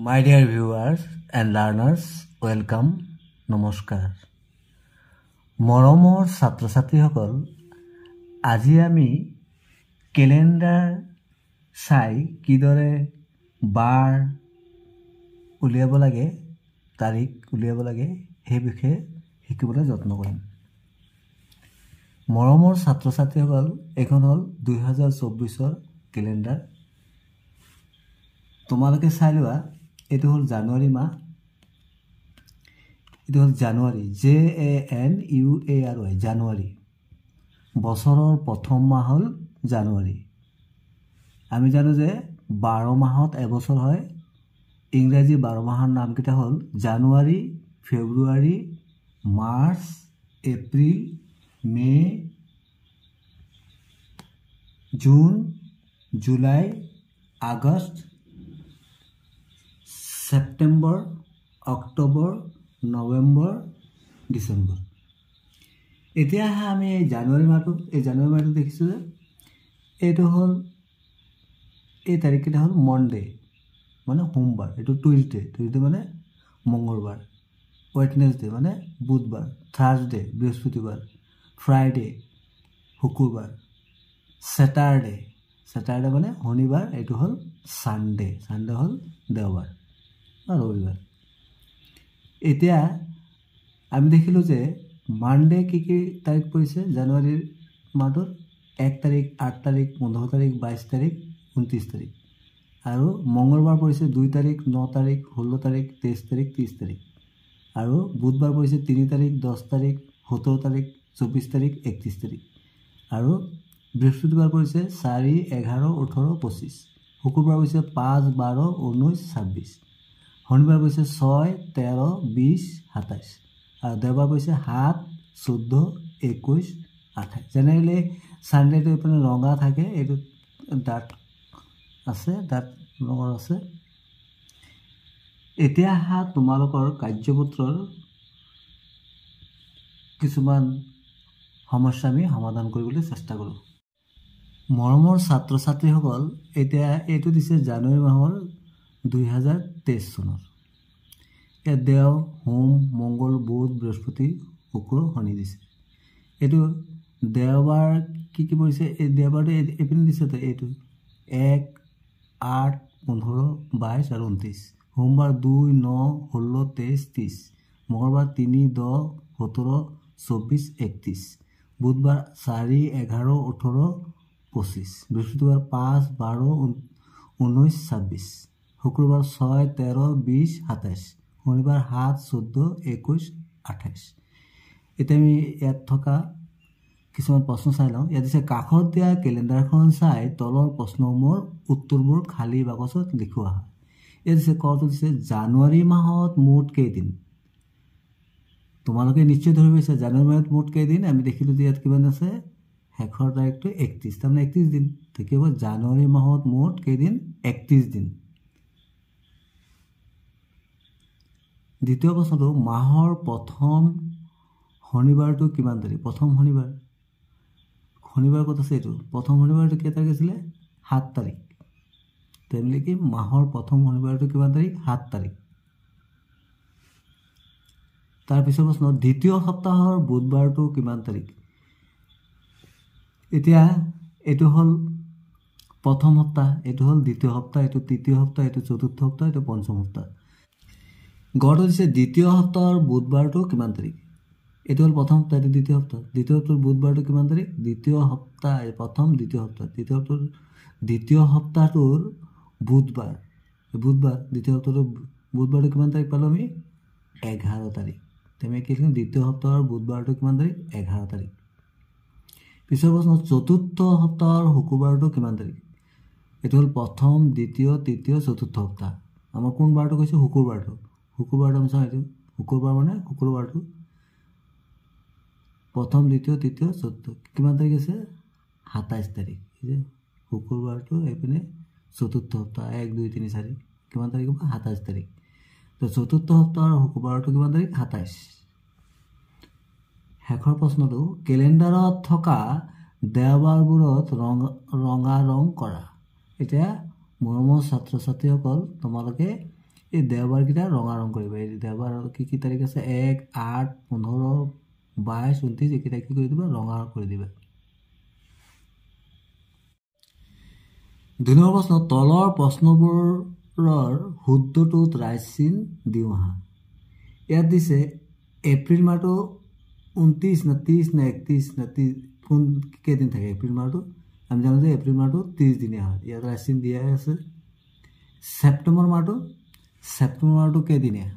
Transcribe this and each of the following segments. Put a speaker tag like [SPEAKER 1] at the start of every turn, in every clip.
[SPEAKER 1] My dear viewers and learners, welcome, নমস্কাৰ। মৰমৰ ছাত্ৰ-ছাত্ৰীসকল, আজি আমি কেলেণ্ডাৰ চাই কিদৰে বাৰ উলিয়াব লাগে, তাৰিখ উলিয়াব লাগে সেই বিষয়ে শিকিবলৈ যত্ন কৰিম। মৰমৰ ছাত্ৰ-ছাত্ৰীসকল, এখন হ'ল 2024 কেলেণ্ডাৰ। তোমালোকে চাই লোৱা, এইটো হ'ল জানুৱাৰী মাহ, এইটো হ'ল জানুৱাৰী, JANUARY, জানুৱাৰী। বছৰৰ প্ৰথম মাহ হ'ল জানুৱাৰী। আমি জানো যে 12 মাহত এবছৰ হয়। ইংৰাজী 12 মাহৰ নামকেইটা হ'ল জানুৱাৰী, ফেব্ৰুৱাৰী, মাৰ্চ, এপ্ৰিল, মে, জুন, জুলাই, আগষ্ট, ছেপ্টেম্বৰ, অক্টোবৰ, নৱেম্বৰ, ডিচেম্বৰ। এতিয়া আমি এই জানুৱাৰী মাহটো দেখিছোঁ যে এইটো হ'ল, এই তাৰিখকেইটা হ'ল মনডে মানে সোমবাৰ, এইটো টুইজডে মানে মঙলবাৰ, ৱেডনেছডে মানে বুধবাৰ, থাৰ্ছডে বৃহস্পতিবাৰ, ফ্ৰাইডে শুকুৰবাৰ, ছেটাৰডে মানে শনিবাৰ, এইটো হ'ল ছানডে হ'ল দেওবাৰ বা ৰবিবাৰ। এতিয়া আমি দেখিলোঁ যে মানডে কি তাৰিখ পৰিছে জানুৱাৰীৰ মাহটোত? 1 তাৰিখ, 8 তাৰিখ, 15 তাৰিখ, 22 তাৰিখ, 29 তাৰিখ। আৰু মঙলবাৰ পৰিছে 2 তাৰিখ, 9 তাৰিখ, 16 তাৰিখ, 23 তাৰিখ, 30 তাৰিখ। আৰু বুধবাৰ পৰিছে 3 তাৰিখ, 10 তাৰিখ, 17 তাৰিখ, 24 তাৰিখ, 31 তাৰিখ। আৰু বৃহস্পতিবাৰ পৰিছে 4, 11, 18, 25। শুকুৰবাৰ পৰিছে 5, 12, 19, 26। শনিবাৰ পৰিছে 6, 13, 20, 27। আৰু দেওবাৰ পৰিছে 7, 14, 21, 28। জেনেৰেলি ছানডেটো এইপিনে ৰঙা থাকে, এইটো ডাঠ ৰঙৰ আছে। এতিয়া অহা তোমালোকৰ কাৰ্যপত্ৰৰ কিছুমান সমস্যা আমি সমাধান কৰিবলৈ চেষ্টা কৰোঁ। মৰমৰ ছাত্ৰ ছাত্ৰীসকল, এতিয়া এইটো দিছে জানুৱাৰী মাহৰ 2023 চনৰ। ইয়াত দেও, সোম, মংগল, বুধ, বৃহস্পতি, শুক্ৰ, শনি দিছে। এইটো দেওবাৰ কি পৰিছে? এই দেওবাৰটো এইপিনে দিছে, এইটো 1, 8, 15, 22 আৰু 29। সোমবাৰ 2, 9, 16, 23, 30। মঙলবাৰ 3, 10, 17, 24, 31। বুধবাৰ 4, 11, 18, 25। বৃহস্পতিবাৰ 5, 12, 19, 26। শুক্ৰবাৰ 6, 13, 20, 27। শনিবাৰ 7, 14, 21, 28। এতিয়া আমি ইয়াত থকা কিছুমান প্ৰশ্ন চাই লওঁ। ইয়াত দিছে কাষত দিয়া কেলেণ্ডাৰখন চাই তলৰ প্ৰশ্নসমূহৰ উত্তৰবোৰ খালী বাকচত লিখোৱা হয়। ইয়াত দিছে কটো দিছে জানুৱাৰী মাহত মুঠ কেইদিন? তোমালোকে নিশ্চয় ধৰি পাইছা জানুৱাৰী মাহত মুঠ কেইদিন। আমি দেখিলোঁ যে ইয়াত কিমান আছে, শেষৰ তাৰিখটো 31, তাৰমানে 31 দিন থাকিব। জানুৱাৰী মাহত মুঠ কেইদিন? 31 দিন। দ্বিতীয় প্ৰশ্নটো, মাহৰ প্ৰথম শনিবাৰটো কিমান তাৰিখ? প্ৰথম শনিবাৰ ক'ত আছে? এইটো প্ৰথম শনিবাৰটো কেই তাৰিখ আছিলে? 7 তাৰিখ। তেনেহ'লে কি মাহৰ প্ৰথম শনিবাৰটো কিমান তাৰিখ? 7 তাৰিখ। তাৰপিছৰ প্ৰশ্ন, দ্বিতীয় সপ্তাহৰ বুধবাৰটো কিমান তাৰিখ? এতিয়া এইটো হ'ল প্ৰথম সপ্তাহ, এইটো হ'ল দ্বিতীয় সপ্তাহ, এইটো তৃতীয় সপ্তাহ, এইটো চতুৰ্থ সপ্তাহ, এইটো পঞ্চম সপ্তাহ। গড়টো দিছে দ্বিতীয় সপ্তাহৰ বুধবাৰটো কিমান তাৰিখ? এইটো হ'ল প্ৰথম সপ্তাহ, এইটো দ্বিতীয় সপ্তাহ। দ্বিতীয় সপ্তাহৰ বুধবাৰটো কিমান তাৰিখ? দ্বিতীয় সপ্তাহ, প্ৰথম দ্বিতীয় সপ্তাহ, দ্বিতীয় সপ্তাহটোৰ বুধবাৰ, দ্বিতীয় সপ্তাহটোৰ বুধবাৰটো কিমান তাৰিখ পালোঁ আমি? 11 তাৰিখ। তেনে কি লিখিম? দ্বিতীয় সপ্তাহৰ বুধবাৰটো কিমান তাৰিখ? 11 তাৰিখ। পিছৰ প্ৰশ্ন, চতুৰ্থ সপ্তাহৰ শুকুৰবাৰটো কিমান তাৰিখ? এইটো হ'ল প্ৰথম, দ্বিতীয়, তৃতীয়, চতুৰ্থ সপ্তাহ। আমাৰ কোন বাৰটো কৈছে? শুকুৰবাৰটো আমি চাওঁ। এইটো শুকুৰবাৰ মানে শুক্ৰবাৰটো প্ৰথম, দ্বিতীয়, তৃতীয়, চতুৰ্থ। কিমান তাৰিখ আছে? 27 তাৰিখ। শুকুৰবাৰটো এইপিনে চতুৰ্থ সপ্তাহ, 1, 2, 3, 4। কিমান তাৰিখ হ'ব? 27 তাৰিখ। তো চতুৰ্থ সপ্তাহৰ শুকুৰবাৰটো কিমান তাৰিখ? 27। শেষৰ প্ৰশ্নটো, কেলেণ্ডাৰত থকা দেওবাৰবোৰত ৰঙা ৰং কৰা। এতিয়া মৰমৰ ছাত্ৰ ছাত্ৰীসকল, তোমালোকে এই দেওবাৰকেইটা ৰঙা ৰং কৰিবা। এই দেওবাৰ কি তাৰিখ আছে 1, 8, 15, 22, 29 এইকেইটা কি কৰি দিবা ৰঙা কৰি দিবা। 2 নম্বৰ প্ৰশ্ন, তলৰ প্ৰশ্নবোৰৰ শুদ্ধটোত ৰাইট চিন দিওঁ আহা। ইয়াত দিছে এপ্ৰিল মাহটো 29 না 30 না 31 না কোন কেইদিন থাকে এপ্ৰিল মাহটো? আমি জানো যে এপ্ৰিল মাহটো 30 দিনীয়া হয়। ইয়াত ৰাইট চিন দিয়া আছে। ছেপ্টেম্বৰ মাহটো কেইদিনীয়া?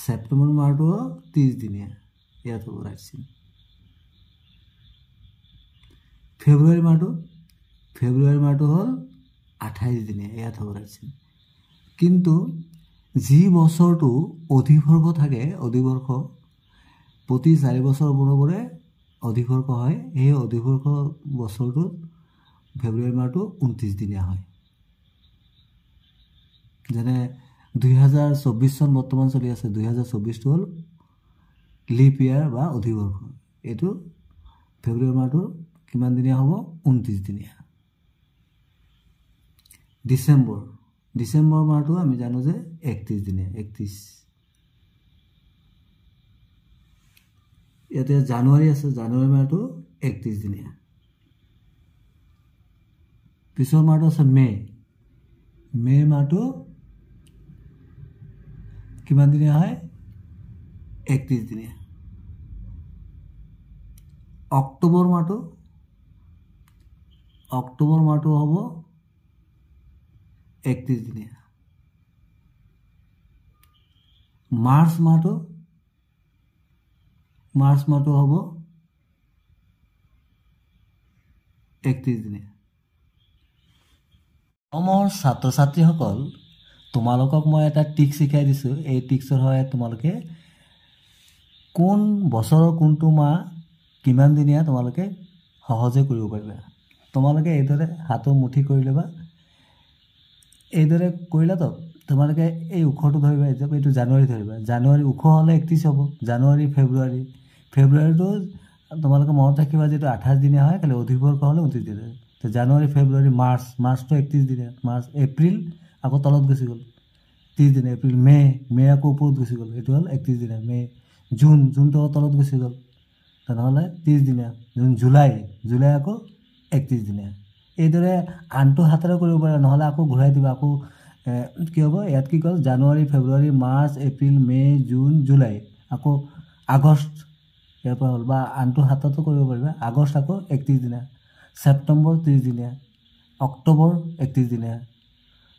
[SPEAKER 1] ছেপ্টেম্বৰ মাহটো 30 দিনীয়া। ইয়াত হ'ব ৰাইট চিন। ফেব্ৰুৱাৰী মাহটো হ'ল 28 দিনীয়া। ইয়াত হ'ব ৰাইট চিন। কিন্তু যি বছৰটো অধিবৰ্ষ থাকে, অধিবৰ্ষ প্ৰতি 4 বছৰ মূৰে অধিবৰ্ষ হয়, এই অধিবৰ্ষ বছৰটোত ফেব্ৰুৱাৰী মাহটো 29 দিনীয়া হয়। যেনে 2024 চন বৰ্তমান চলি আছে, 2024টো হ'ল লিপ ইয়াৰ বা অধিবৰ্ষ। এইটো ফেব্ৰুৱাৰী মাহটো কিমান দিনীয়া হ'ব? 29 দিনীয়া। ডিচেম্বৰ মাহটো আমি জানো যে 31 দিনীয়া, 31। ইয়াতে জানুৱাৰী আছে, জানুৱাৰী মাহটো 31 দিনীয়া। পিছৰ মাহটো আছে মে মাহটো কিমান দিনীয়া হয়? 31 দিনীয়া। অক্টোবৰ মাহটো হ'ব 31 দিনীয়া। মাৰ্চ মাহটো হ'ব 31 দিনীয়া। অসমৰ ছাত্ৰ ছাত্ৰীসকল, তোমালোকক মই এটা টিক শিকাই দিছোঁ। এই টিকছৰ সহায়ত তোমালোকে কোন বছৰৰ কোনটো মাহ কিমান দিনীয়া তোমালোকে সহজে কৰিব পাৰিবা। তোমালোকে এইদৰে হাতৰ মুঠি কৰি ল'বা। এইদৰে কৰিলাতো তোমালোকে এই ওখটো ধৰিবা, এইটো জানুৱাৰী ধৰিবা। জানুৱাৰী ওখ হ'লে 31 হ'ব। জানুৱাৰী ফেব্ৰুৱাৰীটো তোমালোকে মনত ৰাখিবা যে এইটো 28 দিনীয়া হয়, খালি অধিবৰ্ষ হ'লে 29 দিনীয়া। তো জানুৱাৰী, ফেব্ৰুৱাৰী, মাৰ্চটো 31 দিনীয়া। এপ্ৰিল আকৌ তলত গুচি গ'ল 30 দিনীয়া। এপ্ৰিল, মে আকৌ ওপৰত গুচি গ'ল, এইটো হ'ল 31 দিনীয়া। জুনটো তলত গুচি গ'ল, তেনেহ'লে 30 দিনীয়া। জুলাই আকৌ 31 দিনীয়া। এইদৰে আনটো হাতেৰে কৰিব পাৰে, নহ'লে আকৌ ঘূৰাই দিবা। আকৌ কি হ'ব? ইয়াত কি ক'ল? জানুৱাৰী, ফেব্ৰুৱাৰী, মাৰ্চ, এপ্ৰিল, মে, জুন, জুলাই, আকৌ আগষ্ট ইয়াৰ পৰা হ'ল। বা আনটো হাততো কৰিব পাৰিবা। আগষ্ট আকৌ 31 দিনীয়া। ছেপ্টেম্বৰ 30 দিনীয়া। অক্টোবৰ 31 দিনীয়া।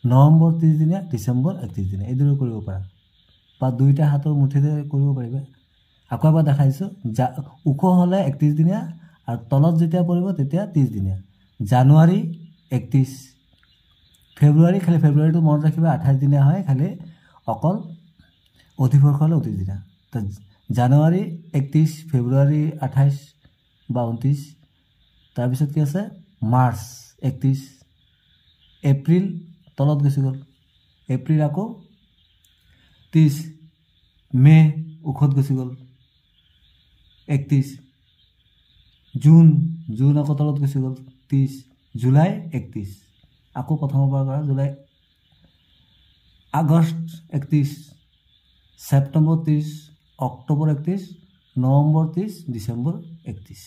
[SPEAKER 1] নৱেম্বৰ 30 দিনীয়া। ডিচেম্বৰ 31 দিনীয়া। এইদৰে কৰিব পাৰা, বা দুইটা হাতৰ মুঠিতে কৰিব পাৰিবা। আকৌ এবাৰ দেখাইছোঁ। ওখ হ'লে 31 দিনীয়া আৰু তলত যেতিয়া পৰিব তেতিয়া 30 দিনীয়া। জানুৱাৰী 31, ফেব্ৰুৱাৰীটো মনত ৰাখিবা 28 দিনীয়া হয়, খালি অকল অধিবৰ্ষ হ'লে 29 দিনীয়া। তো জানুৱাৰী 31, ফেব্ৰুৱাৰী 28 বা 29। তাৰপিছত কি আছে? মাৰ্চ 31, এপ্ৰিল তলত গুচি গ'ল, এপ্ৰিল আকৌ 30, মে ওখত গুচি গ'ল 31, জুন আকৌ তলত গুচি গ'ল 30, জুলাই 31, আকৌ প্ৰথমৰ পৰা কৰা জুলাই, আগষ্ট 31, ছেপ্টেম্বৰ 30, অক্টোবৰ 31, নৱেম্বৰ 30, ডিচেম্বৰ 31।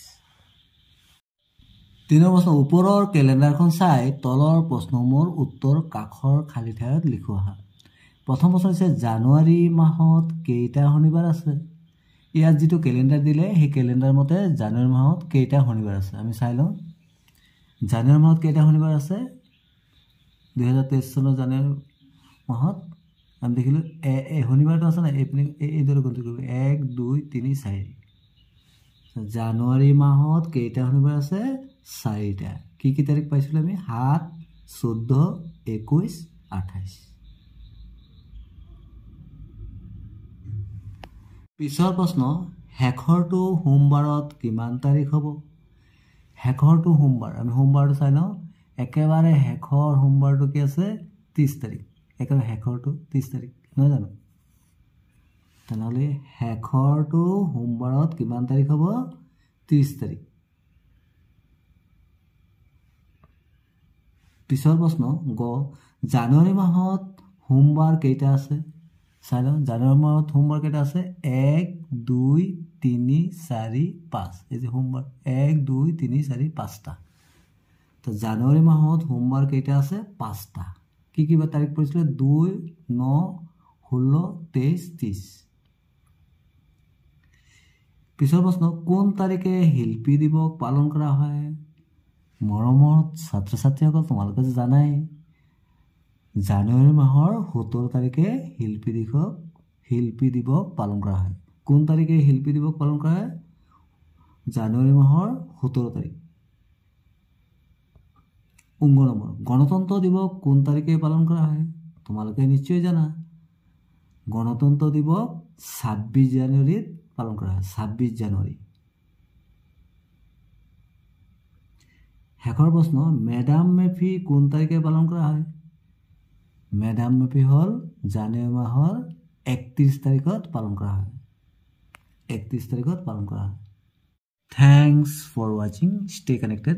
[SPEAKER 1] 3 প্ৰশ্ন, ওপৰৰ কেলেণ্ডাৰখন চাই তলৰ প্ৰশ্নসমূহৰ উত্তৰ কাষৰ খালী ঠাইত লিখোঁ আহা। প্ৰথম প্ৰশ্ন হৈছে জানুৱাৰী মাহত কেইটা শনিবাৰ আছে? ইয়াত যিটো কেলেণ্ডাৰ দিলে সেই কেলেণ্ডাৰ মতে জানুৱাৰী মাহত কেইটা শনিবাৰ আছে আমি চাই লওঁ। জানুৱাৰী মাহত কেইটা শনিবাৰ আছে? 2023 চনৰ জানুৱাৰী মাহত আমি দেখিলোঁ শনিবাৰটো আছে নাই, এইদৰে গণতি কৰিব 1, 2, 3, 4। জানুৱাৰী মাহত কেইটা শনিবাৰ আছে? 4টা। কি তাৰিখ পাইছিলোঁ আমি? 7, 14, 21, 28। পিছৰ প্ৰশ্ন, শেষৰটো সোমবাৰত কিমান তাৰিখ হ'ব? শেষৰটো সোমবাৰ, আমি সোমবাৰটো চাই লওঁ। একেবাৰে শেষৰ সোমবাৰটো কি আছে? 30 তাৰিখ। একেবাৰে শেষৰটো 30 তাৰিখ, নহয় জানো? তেনেহ'লে শেষৰটো সোমবাৰত কিমান তাৰিখ হ'ব? 30 তাৰিখ। পিছৰ প্ৰশ্ন গ, জানুৱাৰী মাহত সোমবাৰ কেইটা আছে চাই লওঁ। জানুৱাৰী মাহত সোমবাৰ কেইটা আছে? 1 2 3 4 5। এই যে সোমবাৰ 1 2 3 4 5টা। তো জানুৱাৰী মাহত সোমবাৰ কেইটা আছে? 5টা। কি কি বা তাৰিখ পৰিছিলে? 2 9 16 23 30। পিছৰ প্ৰশ্ন, কোন তাৰিখে শিল্পী দিৱস পালন কৰা হয়? মৰমৰ ছাত্ৰ ছাত্ৰীসকল, তোমালোকে জানাই জানুৱাৰী মাহৰ 17 তাৰিখে শিল্পী দিৱস পালন কৰা হয়। কোন তাৰিখে শিল্পী দিৱস পালন কৰা হয়? জানুৱাৰী মাহৰ 17 তাৰিখ। 19 নম্বৰ, গণতন্ত্ৰ দিৱস কোন তাৰিখে পালন কৰা হয়? তোমালোকে নিশ্চয় জানা। গণতন্ত্ৰ দিৱস 26 জানুৱাৰীত পালন কৰা হয়। 26 জানুৱাৰী। শেষৰ প্ৰশ্ন, মেডাম মেফি কোন তাৰিখে পালন কৰা হয়? মেডাম মেফি হ'ল জানুৱাৰী মাহৰ 31 তাৰিখত পালন কৰা হয়। 31 তাৰিখত পালন কৰা হয়। থেংকছ ফৰ ৱাচিং। Stay connected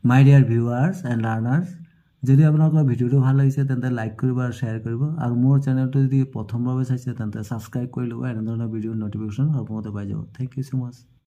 [SPEAKER 1] my dear viewers and learners. যদি আপোনালোকৰ ভিডিঅ'টো ভাল লাগিছে তেন্তে লাইক কৰিব আৰু শ্বেয়াৰ কৰিব, আৰু মোৰ চেনেলটো যদি প্ৰথমবাৰ চাইছে তেন্তে ছাবস্ক্ৰাইব কৰি ল'ব। এনেধৰণৰ ভিডিঅ'ৰ ন'টিফিকেশ্যন সৰ্বমতে পাই যাব। Thank you so' much.